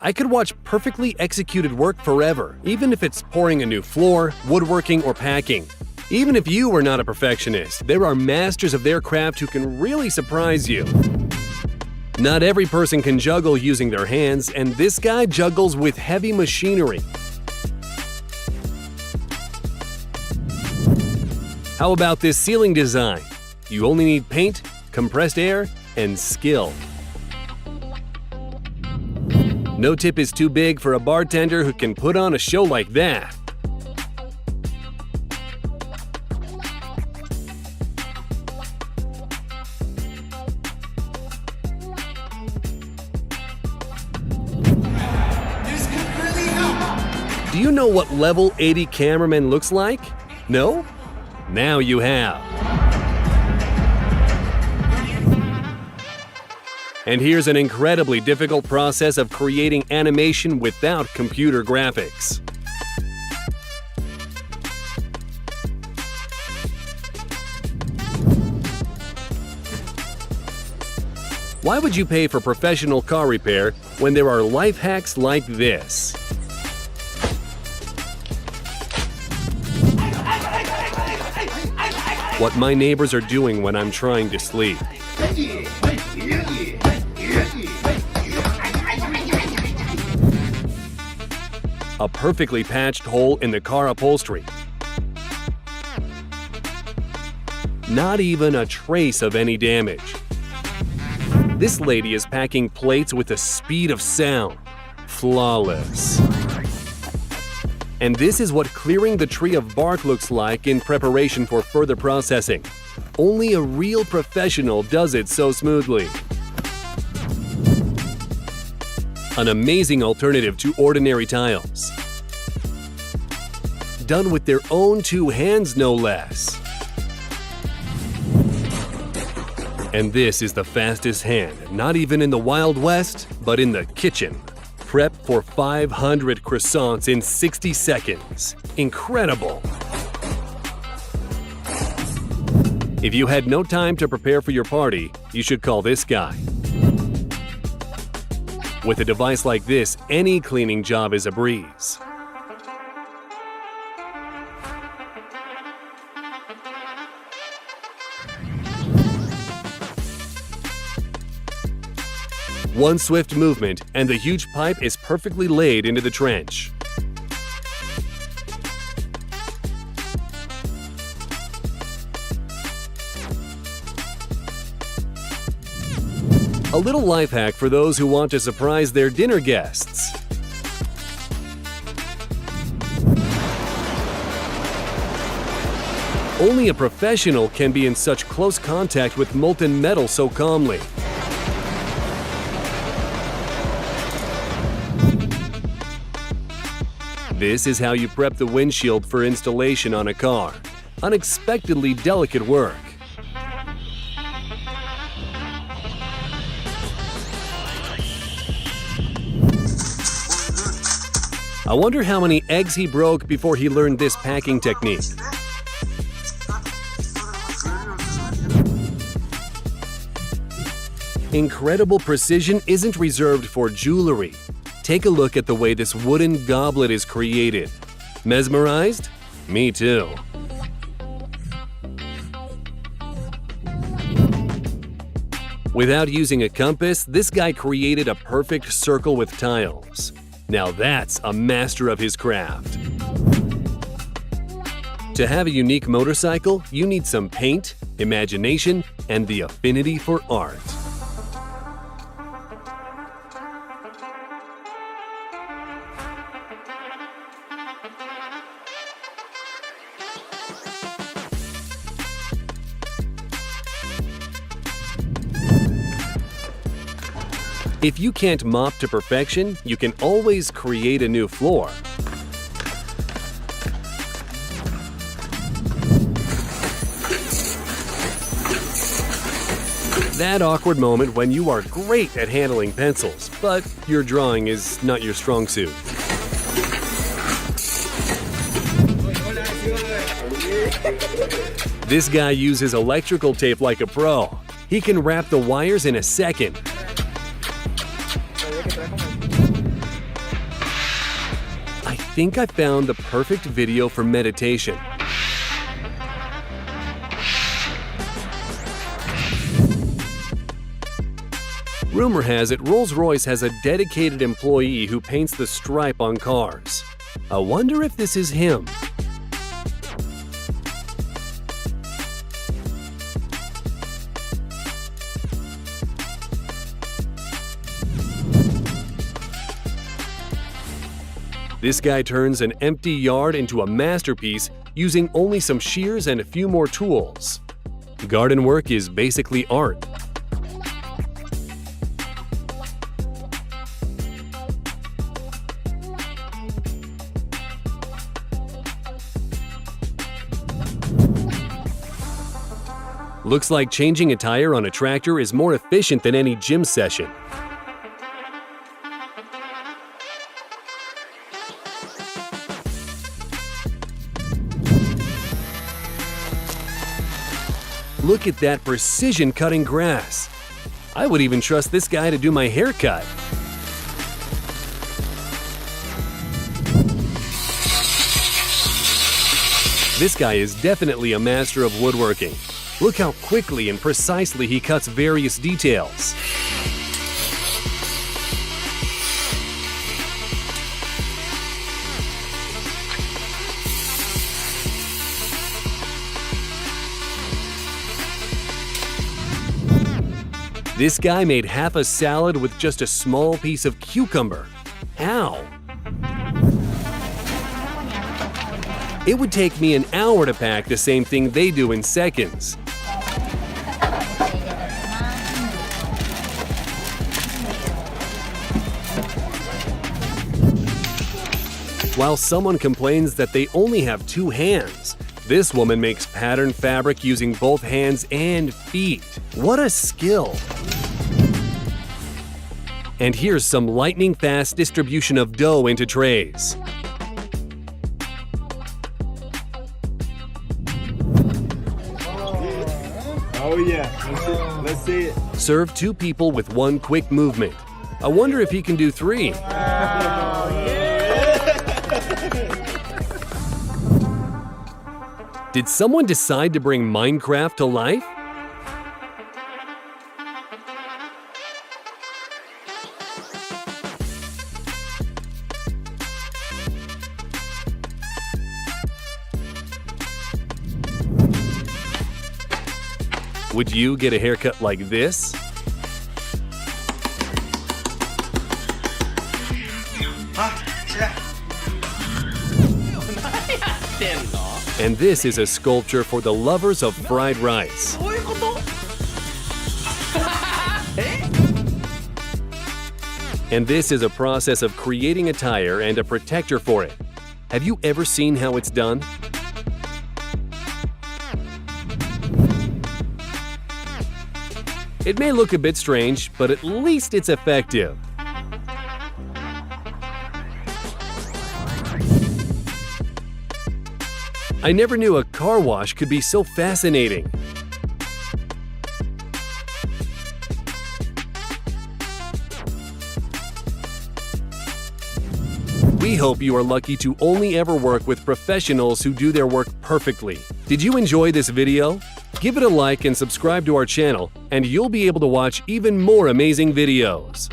I could watch perfectly executed work forever, even if it's pouring a new floor, woodworking, or packing. Even if you are not a perfectionist, there are masters of their craft who can really surprise you. Not every person can juggle using their hands, and this guy juggles with heavy machinery. How about this ceiling design? You only need paint, compressed air, and skill. No tip is too big for a bartender who can put on a show like that. Do you know what level 80 cameraman looks like? No? Now you have. And here's an incredibly difficult process of creating animation without computer graphics. Why would you pay for professional car repair when there are life hacks like this? What my neighbors are doing when I'm trying to sleep. A perfectly patched hole in the car upholstery. Not even a trace of any damage. This lady is packing plates with the speed of sound. Flawless. And this is what clearing the tree of bark looks like in preparation for further processing. Only a real professional does it so smoothly. An amazing alternative to ordinary tiles. Done with their own two hands, no less. And this is the fastest hand, not even in the Wild West, but in the kitchen. Prep for 500 croissants in 60 seconds. Incredible! If you had no time to prepare for your party, you should call this guy. With a device like this, any cleaning job is a breeze. One swift movement, and the huge pipe is perfectly laid into the trench. A little life hack for those who want to surprise their dinner guests. Only a professional can be in such close contact with molten metal so calmly. This is how you prep the windshield for installation on a car. Unexpectedly delicate work. I wonder how many eggs he broke before he learned this packing technique. Incredible precision isn't reserved for jewelry. Take a look at the way this wooden goblet is created. Mesmerized? Me too. Without using a compass, this guy created a perfect circle with tiles. Now that's a master of his craft. To have a unique motorcycle, you need some paint, imagination, and the affinity for art. If you can't mop to perfection, you can always create a new floor. That awkward moment when you are great at handling pencils, but your drawing is not your strong suit. This guy uses electrical tape like a pro. He can wrap the wires in a second. think I found the perfect video for meditation. Rumor has it Rolls-Royce has a dedicated employee who paints the stripe on cars. I wonder if this is him. This guy turns an empty yard into a masterpiece using only some shears and a few more tools. Garden work is basically art. Looks like changing a tire on a tractor is more efficient than any gym session. Look at that precision cutting grass. I would even trust this guy to do my haircut. This guy is definitely a master of woodworking. Look how quickly and precisely he cuts various details. This guy made half a salad with just a small piece of cucumber. How? It would take me an hour to pack the same thing they do in seconds. While someone complains that they only have 2 hands, this woman makes patterned fabric using both hands and feet. What a skill! And here's some lightning-fast distribution of dough into trays. Oh yeah, let's see it. Serve 2 people with 1 quick movement. I wonder if he can do 3. Did someone decide to bring Minecraft to life? Would you get a haircut like this? And this is a sculpture for the lovers of fried rice. And this is a process of creating a tire and a protector for it. Have you ever seen how it's done? It may look a bit strange, but at least it's effective. I never knew a car wash could be so fascinating. We hope you are lucky to only ever work with professionals who do their work perfectly. Did you enjoy this video? Give it a like and subscribe to our channel, and you'll be able to watch even more amazing videos.